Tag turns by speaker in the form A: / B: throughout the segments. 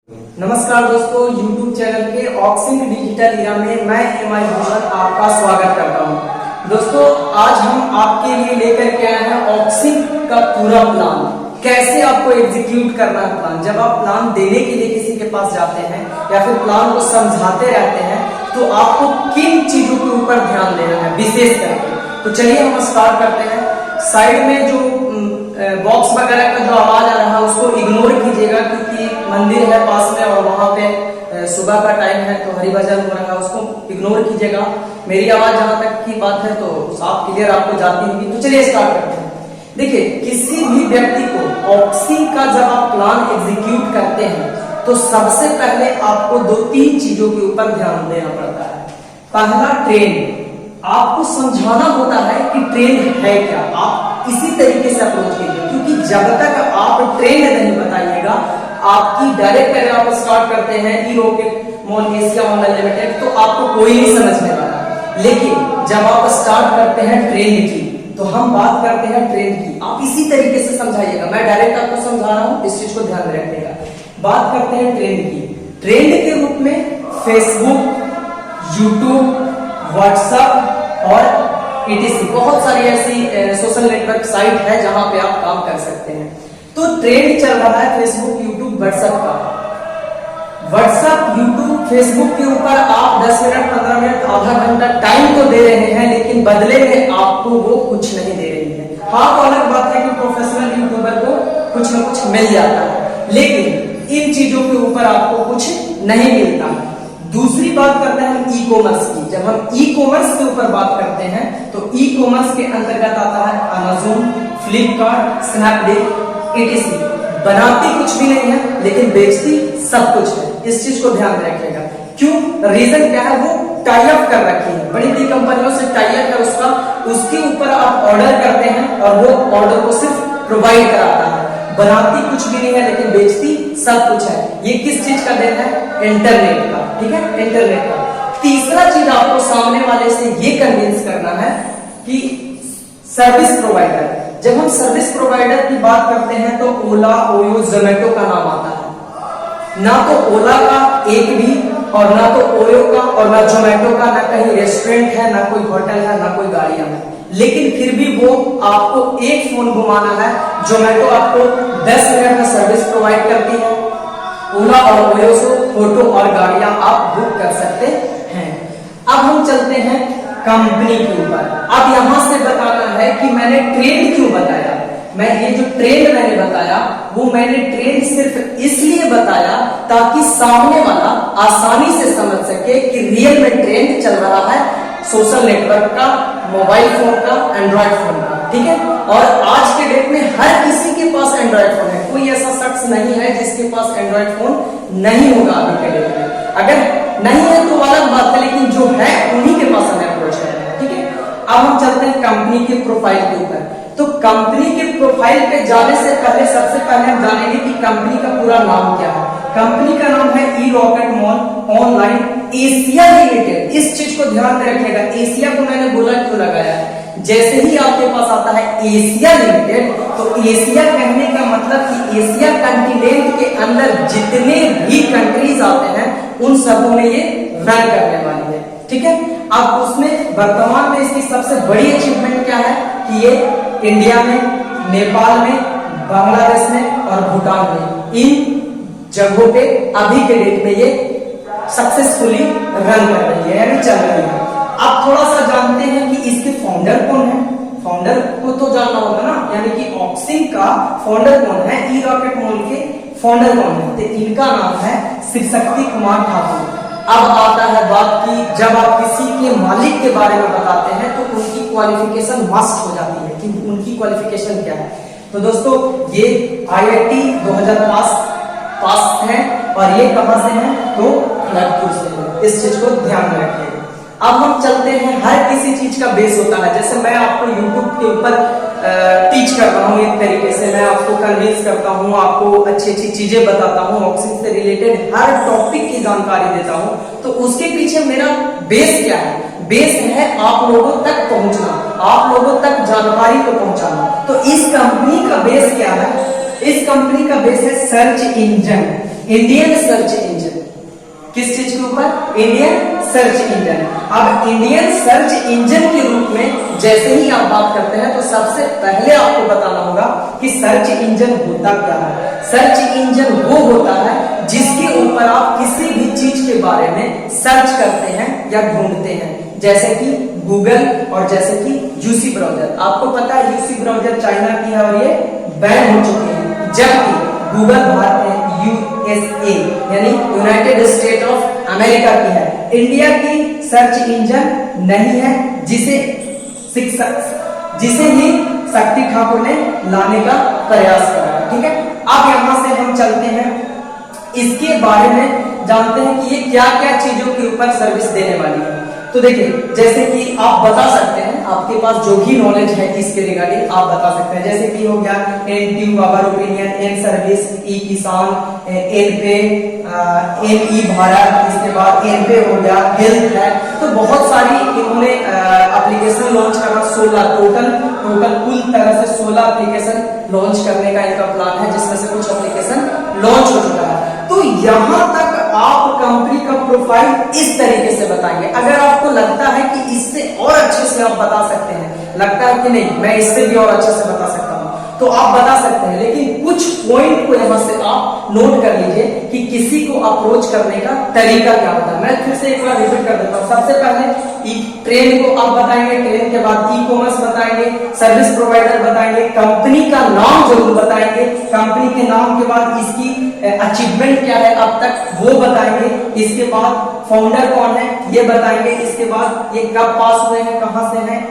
A: नमस्कार दोस्तों, YouTube channel के ऑक्सिंग डिजिटल इरा में मैं एमआई भूषण आपका स्वागत करता हूं। दोस्तों, आज हम आपके लिए लेकर के आए हैं ऑक्सिंग का पूरा प्लान। कैसे आपको एग्जीक्यूट करना है प्लान। जब आप प्लान देने के लिए किसी के पास जाते हैं या फिर प्लान को समझाते रहते हैं तो आपको किन चीजों के ऊपर ध्यान देना है विशेष करके। तो चलिए हम स्टार्ट करते हैं। साइड में जो बॉक्स वगैरह का जो आवाज आ रहा है उसको इग्नोर कीजिएगा, क्योंकि मंदिर है पास में और वहां पे सुबह का टाइम है तो हरि भजन हो रहा है, उसको इग्नोर कीजिएगा। मेरी आवाज जहां तक की बात है तो साफ क्लियर आपको जाती होगी। तो चलिए स्टार्ट करते हैं। देखिए, किसी भी व्यक्ति को ऑक्सिंग का जब आप प्लान एग्जीक्यूट करते हैं तो सबसे पहले आपको दो तीन चीजों के ऊपर ध्यान देना पड़ता है। पहला, ट्रेंड। आपको समझाना होता है कि ट्रेंड है क्या। आप इसी तरीके से अप्रोच कीजिए, क्योंकि जब तक आप ट्रेंड नहीं बताइएगा, आपकी डायरेक्ट अगर आप स्टार्ट करते हैं E Rocket Mall Asia Online Limited तो आपको कोई नहीं समझने वाला। लेकिन जब आप स्टार्ट करते हैं ट्रेंड की, तो हम बात करते हैं ट्रेंड की, आप इसी तरीके से समझाइएगा। मैं डायरेक्ट आपको समझा रहा हूं, इस चीज को ध्यान में रखिएगा। बात करते हैं ट्रेंड की। ट्रेंड के रूप में फेसबुक, यूट्यूब, व्हाट्सएप और ETC बहुत सारी ऐसी सोशल नेटवर्क साइट है जहां पे आप काम कर सकते हैं। तो ट्रेंड चल रहा है फेसबुक, यूट्यूब, व्हाट्सएप का। व्हाट्सएप, यूट्यूब, फेसबुक के ऊपर आप 10 मिनट, 15 मिनट, आधा घंटा टाइम तो दे रहे हैं, लेकिन बदले में आपको वो कुछ नहीं दे रही है। हाँ, तो अलग बात है कि प्रोफेशनल यूट्यूबर को कुछ ना कुछ मिल जाता है, लेकिन इन चीजों के ऊपर आपको कुछ नहीं मिलता। दूसरी बात करते हैं हम ई कॉमर्स की। जब हम ई कॉमर्स के ऊपर बात करते हैं तो ई कॉमर्स के अंतर्गत आता है अमेज़न, फ्लिपकार्ट, स्नैपडील, ETC। बनाती कुछ भी नहीं है लेकिन बेचती सब कुछ है। इस चीज को ध्यान में रखिएगा। क्यों? रीजन क्या है? वो टाई अप कर रखी है, बड़ी बड़ी कंपनियों से टाई अप है उसका। उसके ऊपर आप ऑर्डर करते हैं और वो ऑर्डर को सिर्फ प्रोवाइड कराता है। बनाती कुछ भी नहीं है लेकिन बेचती सब कुछ है। ये किस चीज का देन है? इंटरनेट का। ठीक है, इंटरनेट का। तीसरा चीज आपको सामने वाले से ये कन्विंस करना है कि सर्विस प्रोवाइडर। जब हम सर्विस प्रोवाइडर की बात करते हैं तो ओला, ओयो, जोमेटो का नाम आता है। ना तो ओला का एक भी और ना तो ओयो का और ना जोमेटो का, ना कहीं रेस्टोरेंट है, ना कोई होटल है, ना कोई गाड़ियां है। लेकिन फिर भी वो आपको एक फोन घुमाना है। जोमेटो आपको 10 मिनट में सर्विस प्रोवाइड करती है। ओला और ओयो से फोटो और गाड़ियां आप बुक कर सकते हैं। अब हम चलते हैं कंपनी के ऊपर। अब यहां से बताना है कि मैंने ट्रेंड क्यों बताया। मैं ये जो ट्रेंड मैंने बताया वो मैंने ट्रेंड सिर्फ इसलिए बताया ताकि सामने वाला आसानी से समझ सके कि रियल में ट्रेंड चल रहा है सोशल नेटवर्क का, मोबाइल फोन का, एंड्रॉइड फोन का। ठीक है, और आज के डेट में हर किसी के पास एंड्रॉइड फोन है। कोई ऐसा शख्स नहीं है जिसके पास एंड्रॉइड फोन नहीं होगा अभी के डेट में। अगर नहीं है तो अलग बात है, लेकिन जो है उन्हीं के पास हमें अप्रोच है। ठीक है, अब हम चलते हैं कंपनी के प्रोफाइल के ऊपर। तो कंपनी के प्रोफाइल पे जाने से पहले सबसे पहले हम जानेंगे कि कंपनी का पूरा नाम क्या है। कंपनी का नाम है E Rocket Mall Online Asia Limited. इस चीज को ध्यान में रखिएगा। एशिया को मैंने बोला क्यों लगाया है? जैसे ही आपके पास आता है एशिया लिमिटेड तो एशिया कहने का मतलब कि एशिया कंटिनेंट के अंदर जितने भी कंट्रीज आते हैं उन सबों में ये रन करने वाली है। ठीक है, अब उसमें वर्तमान में इसकी सबसे बड़ी अचीवमेंट क्या है कि ये इंडिया में, नेपाल में, बांग्लादेश में और भूटान में, इन जगहों पे अभी के डेट में ये सक्सेसफुली रन कर रही है, यानी चल रही है। आप थोड़ा सा जानते हैं कि इसके फाउंडर कौन है। फाउंडर को तो जानना होगा ना, यानी कि ऑक्सिंग का फाउंडर कौन है, ई रॉकेट मॉल के फाउंडर कौन है। तो इनका नाम है शिवशक्ति कुमार ठाकुर। अब आता है बात की जब आप किसी के मालिक के बारे में बताते हैं तो उनकी क्वालिफिकेशन मस्ट हो जाती है कि उनकी क्वालिफिकेशन क्या है। तो दोस्तों, ये IIT 2000 पास है और ये कहां से है? तो खड़गपुर से है। इस चीज को ध्यान में रखिएगा। अब हम चलते हैं, हर किसी चीज का बेस होता है। जैसे मैं आपको YouTube के ऊपर टीच करता हूँ, एक तरीके से मैं आपको कन्विंस करता हूँ, आपको अच्छी अच्छी चीजें बताता हूँ, ऑक्सिंग से रिलेटेड हर टॉपिक की जानकारी देता हूँ। तो उसके पीछे मेरा बेस क्या है? बेस है आप लोगों तक पहुंचना, आप लोगों तक जानकारी को पहुंचाना। तो इस कंपनी का बेस क्या है? इस कंपनी का बेस है search engine. Indian search engine. किस चीज के ऊपर? Indian search engine. अब इंडियन सर्च इंजन के रूप में जैसे ही आप बात करते हैं तो सबसे पहले आपको बताना होगा कि सर्च इंजन होता क्या है। सर्च इंजन वो होता है जिसके ऊपर आप किसी भी चीज के बारे में सर्च करते हैं या ढूंढते हैं, जैसे कि गूगल और जैसे कि यूसी ब्राउजर। आपको पता है यूसी ब्राउजर चाइना की है और ये बैन हो चुके हैं, जबकि गूगल भारत यूएसए यानी यूनाइटेड स्टेट ऑफ अमेरिका की है। इंडिया की सर्च इंजन नहीं है, जिसे ही शक्ति ठाकुर ने लाने का प्रयास करा। ठीक है, अब यहां से हम चलते हैं, इसके बारे में जानते हैं कि ये क्या क्या चीजों के ऊपर सर्विस देने वाली है। तो देखिए, जैसे कि आप बता सकते हैं, आपके पास जो भी नॉलेज है इसके रिगार्डिंग आप बता सकते हैं। जैसे कि हो गया एन ट्यूब, अवर ओपिनियन, एन सर्विस, ई किसान, एन पे, एन ई भारत, इसके बाद एन पे हो गया, हेल्थ है। तो बहुत सारी इन्होंने एप्लीकेशन लॉन्च करना, 16 टोटल कुल तरह से 16 एप्लीकेशन लॉन्च करने का इनका प्लान है, जिसमें से कुछ एप्लीकेशन लॉन्च हो चुका है। तो यहां तक आप कंपनी का प्रोफाइल इस तरीके से बताएंगे। अगर आपको लगता है कि इससे और अच्छे से आप बता सकते हैं, लगता है कि नहीं मैं इससे भी और अच्छे से बता सकता हूं, तो आप बता सकते हैं, लेकिन कुछ पॉइंट को यहां से आप नोट कर लीजिए कि किसी को अप्रोच करने का तरीका क्या होता है। मैं फिर से एक बार रिपीट कर देता हूं। सबसे पहले ट्रेन को आप बताएंगे, ट्रेन के बाद ई कॉमर्स बताएंगे, सर्विस प्रोवाइडर बताएंगे, कंपनी का नाम जरूर बताएंगे, कंपनी के नाम के बाद इसकी अचीवमेंट क्या है अब तक वो बताएंगे, इसके बाद फाउंडर कौन है ये बताएंगे, इसके बाद ये कब पास हुए हैं, कहां से हैं,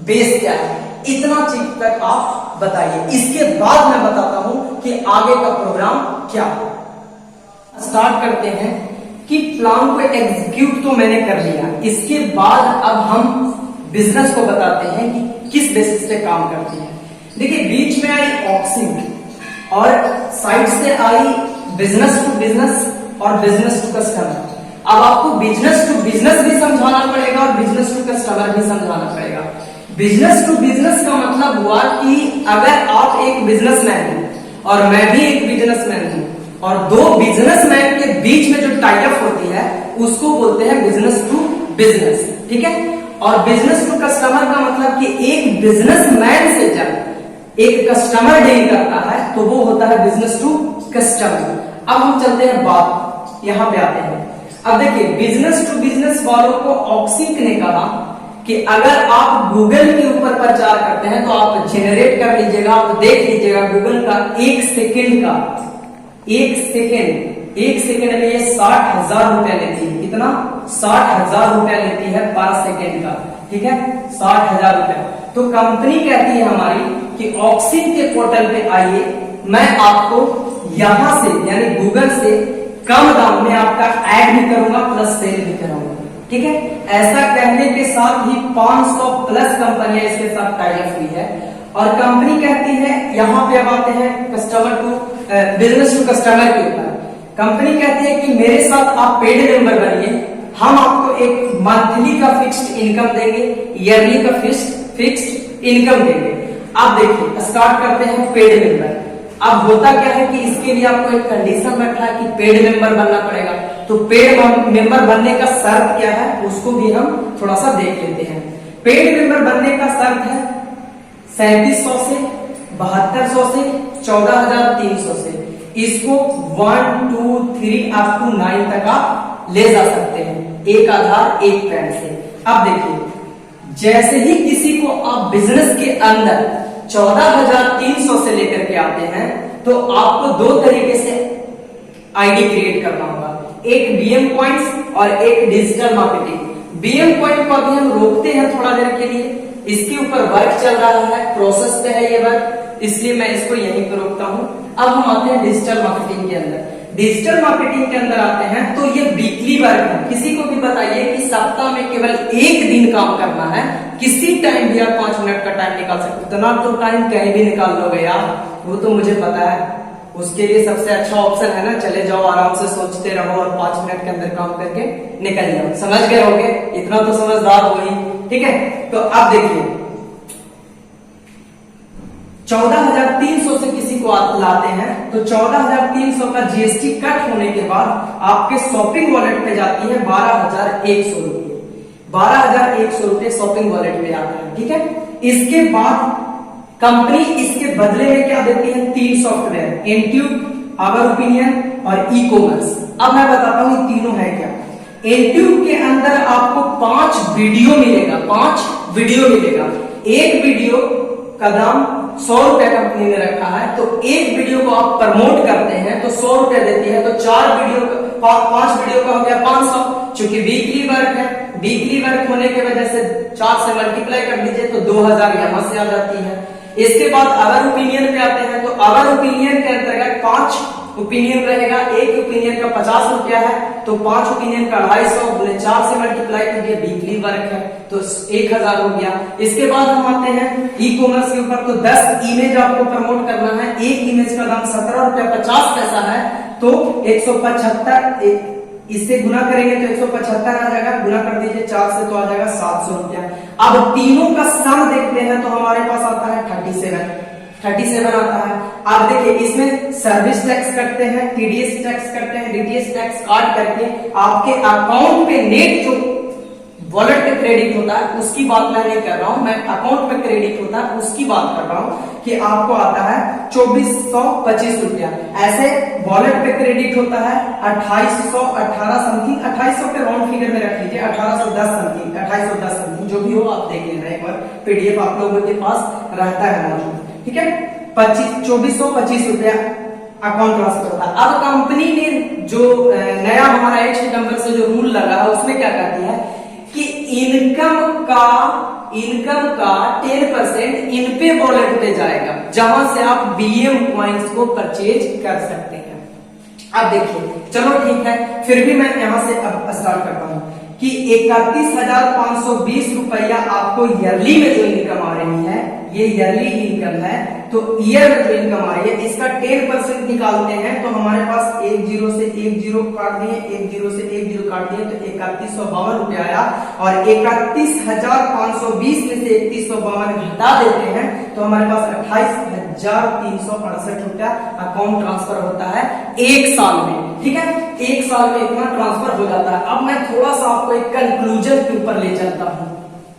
A: बेस क्या है, इतना चीज तक आप बताइए। इसके बाद मैं बताता हूं कि आगे का प्रोग्राम क्या है। स्टार्ट करते हैं कि प्लान को एग्जीक्यूट तो मैंने कर लिया, इसके बाद अब हम बिजनेस को बताते हैं कि किस बेसिस पे काम करती है। देखिए, बीच में आई ऑक्सिंग और साइड से आई बिजनेस टू बिजनेस और बिजनेस टू कस्टमर। अब आपको बिजनेस टू बिजनेस भी समझाना पड़ेगा और बिजनेस टू कस्टमर भी समझाना पड़ेगा। बिजनेस टू बिजनेस का मतलब हुआ कि अगर आप एक बिजनेसमैन हैं और मैं भी एक बिजनेसमैन हूं और दो बिजनेसमैन के बीच में जो टाई अप होती है उसको बोलते हैं बिजनेस टू बिजनेस। ठीक है, और बिजनेस टू कस्टमर का मतलब कि एक बिजनेसमैन से जब एक कस्टमर डील करता है तो वो होता है बिजनेस टू कस्टमर। अब हम चलते हैं बात, यहां पे आते हैं। अब देखिए, बिजनेस टू बिजनेस वालों को ऑक्सिक ने कहा कि अगर आप गूगल के ऊपर प्रचार करते हैं तो आप जनरेट कर लीजिएगा, आप देख लीजिएगा गूगल का एक सेकेंड में ये 60,000 रुपया लेती है। कितना? 60,000 रुपया लेती है पर सेकेंड का। ठीक है, 60,000 रुपया। तो कंपनी कहती है हमारी कि ऑक्सिन के पोर्टल पे आइए, मैं आपको यहां से यानी गूगल से कम दाम में आपका ऐड भी करूंगा प्लस सेल भी कराऊंगा। ठीक है, ऐसा कहने के साथ ही 500 प्लस कंपनियां इसके साथ टाई अप हुई है। और कंपनी कहती है, यहां पे अब आते हैं customer to business to customer के ऊपर। कंपनी कहती है कि मेरे साथ आप पेड मेंबर बनिए, हम आपको एक मंथली का फिक्स्ड इनकम देंगे, ईयरली का फिक्स्ड इनकम देंगे। अब देखिए, स्टार्ट करते हैं पेड मेंबर। अब होता क्या है कि इसके लिए आपको एक कंडीशन रखा है कि पेड मेंबर बनना पड़ेगा। तो पेड मेंबर बनने का शर्त क्या है उसको भी हम थोड़ा सा देख लेते हैं। पेड मेंबर बनने का शर्त है 3700 से 7200 से 14,300 से। इसको 1 2 3 अप टू 9 तक आप ले जा सकते हैं, एक आधार एक पैन से। अब देखिए, जैसे ही किसी को आप बिजनेस के अंदर 14,300 से लेकर के आते हैं तो आपको दो तरीके से आईडी क्रिएट करना होगा, एक बीएम पॉइंट्स और एक डिजिटल मार्केटिंग। बीएम पॉइंट को अभी हम रोकते हैं थोड़ा देर के लिए, इसके ऊपर वर्क चल रहा है, प्रोसेस पे है ये वर्क, इसलिए मैं इसको यहीं पर रोकता हूं। अब हम आते हैं डिजिटल मार्केटिंग के अंदर। डिजिटल मार्केटिंग के अंदर आते हैं तो ये वीकली वर्क है। किसी को भी बताइए कि सप्ताह में केवल एक दिन काम करना है, किसी टाइम भी आप 5 मिनट का टाइम निकाल सकते। इतना तो टाइम कहीं भी निकाल लोगे यार, वो तो मुझे पता है। उसके लिए सबसे अच्छा ऑप्शन है ना, चले जाओ आराम से सोचते रहो और 5 मिनट के अंदर काम करके निकल जाओ। समझ गए होगे, इतना तो समझदार हो ही। ठीक है, तो अब देखिए 14,300 से किसी को लाते हैं तो 14,300 का जीएसटी कट होने के बाद आपके शॉपिंग वॉलेट पे जाती है 12,100 रुपये। 12,100 रुपये शॉपिंग वॉलेट पे आता है, ठीक है। इसके बाद कंपनी इसके बदले में क्या देती है? 3 सॉफ्टवेयर, इनट्यूब, आवर ओपिनियन और ई कॉमर्स। अब मैं बताता हूं तीनों है क्या। इनट्यूब के अंदर आपको 5 वीडियो मिलेगा, 5 वीडियो मिलेगा। एक वीडियो का दाम 100 रुपए कंपनी ने रखा है, तो एक वीडियो को आप प्रमोट करते हैं तो 100 रुपए देती है, तो 5 वीडियो का हो गया 500। चूंकि वीकली वर्क है, वीकली वर्क होने की वजह से 4 से मल्टीप्लाई कर लीजिए तो 2000 यहां से आ जाती है। इसके बाद अवर ओपिनियन पे आते हैं, तो अवर ओपिनियन के अंतर्गत 5 ओपिनियन रहेगा, एक ओपिनियन का 50 रुपया है, तो 5 ओपिनियन का 250 4 से मल्टीप्लाई कीजिए, वीकली वर्क है तो 1000 हो गया। इसके बाद हम आते हैं ई कॉमर्स के ऊपर, तो 10 इमेज आपको प्रमोट करना है, एक इमेज का दाम 17 रुपया 50 पैसा है, तो 175 इससे गुना करेंगे तो 175 आ जाएगा, गुना कर दीजिए 4 से तो आ जाएगा 700 रुपया। अब तीनों का सम देखते हैं तो हमारे पास आता है 37 आता है। आप देखिए इसमें सर्विस टैक्स कटते हैं, टीडीएस टैक्स कटते हैं, डीटीएस टैक्स काट करके आपके अकाउंट पे नेट जो वॉलेट पे क्रेडिट होता है उसकी बात मैं नहीं कर रहा हूं, मैं अकाउंट पे क्रेडिट होता है उसकी बात कर रहा हूं कि आपको आता है 2425 रुपया। ऐसे वॉलेट पे क्रेडिट होता है 2818 समथिंग, 2800 के राउंड फिगर में रख लीजिए, 1810 समथिंग, 2810 समथिंग, जो भी हो आप देख लेना एक बार, पीडीएफ आप लोगों के पास रहता है मौजूद, ठीक है। 2425 रुपया अकाउंट ट्रांसफर होता है। अब कंपनी ने जो नया हमारा एक्ट नंबर से जो रूल लगा है उसमें क्या कहती है कि इनकम का 10% इन पे वॉलेट पे जाएगा, जहां से आप बीएम कॉइन्स को परचेज कर सकते हैं। अब देखिए, चलो ठीक है, फिर भी मैं यहां से अब स्टार्ट करता हूं कि 31,520 रुपया आपको ईयरली में जो इनकम आ रही है, ये ईयरली इनकम है, तो ईयर में जो इनकम आ रही है इसका 10% निकालते हैं तो हमारे पास 1 0 से 1 0 काट दिए, 1 0 से 1 0 काट दिए तो 3152 रुपया आया। और 31,520 में से 3152 घटा देते हैं तो हमारे पास 28,368 रुपया अकाउंट ट्रांसफर होता है एक साल में, ठीक है। एक साल में इतना ट्रांसफर हो जाता है। अब मैं थोड़ा सा आपको एक कंक्लूजन के ऊपर ले चलता हूं,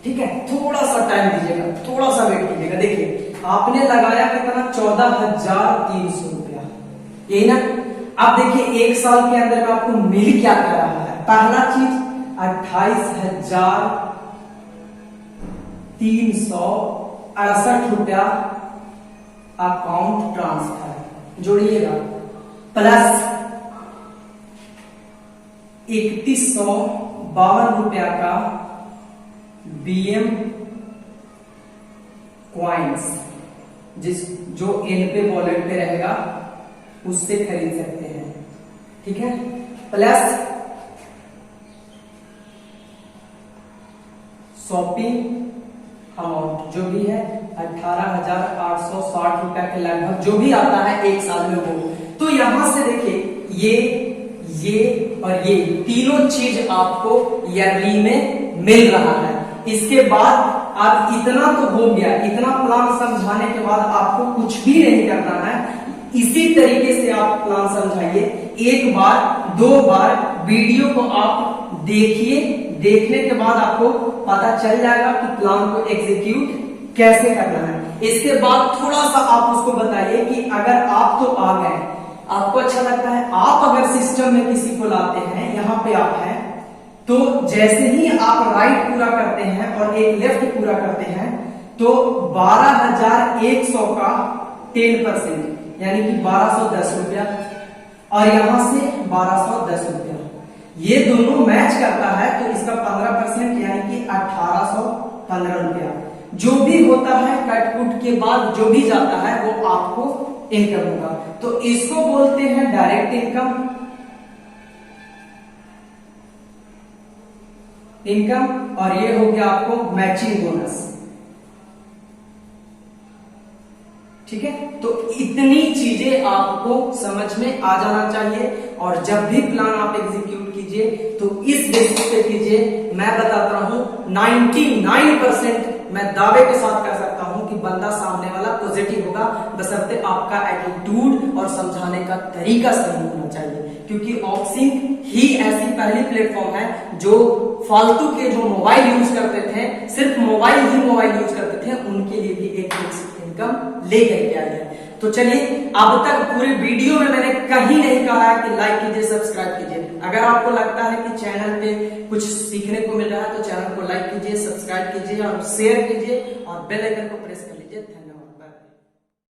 A: ठीक है। थोड़ा सा टाइम दीजिएगा, थोड़ा सा वेट कीजिएगा। देखिए आपने लगाया कितना? 14,300 रुपया, यही ना। अब देखिए एक साल के अंदर में आपको मिल क्या कर रहा है? पहला चीज 28,368 रुपया अकाउंट ट्रांसफर जोड़िएगा, प्लस 3152 रुपया का बीएम क्वाइंस जो एन पे वॉलेट पे रहेगा उससे खरीद सकते हैं, ठीक है। प्लस शॉपिंग अमाउंट जो भी है 18,860 रुपया के लगभग जो भी आता है एक साल में वो। तो यहां से देखिए ये और ये तीनों चीज आपको ईयरली में मिल रहा है। इसके बाद आप इतना तो हो गया, इतना प्लान समझाने के बाद आपको कुछ भी नहीं करना है। इसी तरीके से आप प्लान समझाइए, एक बार 2 बार वीडियो को आप देखिए, देखने के बाद आपको पता चल जाएगा कि प्लान को एग्जीक्यूट कैसे करना है। इसके बाद थोड़ा सा आप उसको बताइए कि अगर आप तो आ गए, आपको अच्छा लगता है, आप अगर सिस्टम में किसी को लाते हैं, यहाँ पे आप हैं, तो जैसे ही आप राइट पूरा करते हैं और एक लेफ्ट पूरा करते हैं तो 12,100 का 10% यानी कि 1210 रुपया और यहां से 1210 रुपया, ये दोनों मैच करता है तो इसका 15% यानी कि 1815 रुपया जो भी होता है कटपुट के बाद जो भी जाता है वो आपको इनकम होगा। तो इसको बोलते हैं डायरेक्ट इनकम और ये हो गया आपको मैचिंग बोनस, ठीक है। तो इतनी चीजें आपको समझ में आ जाना चाहिए और जब भी प्लान आप एग्जीक्यूट कीजिए तो इस बेसिस पे कीजिए। मैं बताता हूं 99% मैं दावे के साथ कह सकता हूं कि बंदा सामने वाला पॉजिटिव होगा, बशर्ते आपका एटीट्यूड और समझाने का तरीका सही होना चाहिए। क्योंकि ऑक्सिंक ही ऐसी पहली प्लेटफॉर्म है जो फालतू के जो मोबाइल यूज करते थे, सिर्फ मोबाइल यूज करते थे, उनके लिए भी एक फिक्स इनकम लेकर के आई है। तो चलिए, अब तक पूरे वीडियो में मैंने कहीं नहीं कहा है कि लाइक कीजिए, सब्सक्राइब कीजिए। अगर आपको लगता है कि चैनल पे कुछ सीखने को मिल रहा है तो चैनल को लाइक कीजिए, सब्सक्राइब कीजिए और शेयर कीजिए और बेल आइकन को प्रेस कर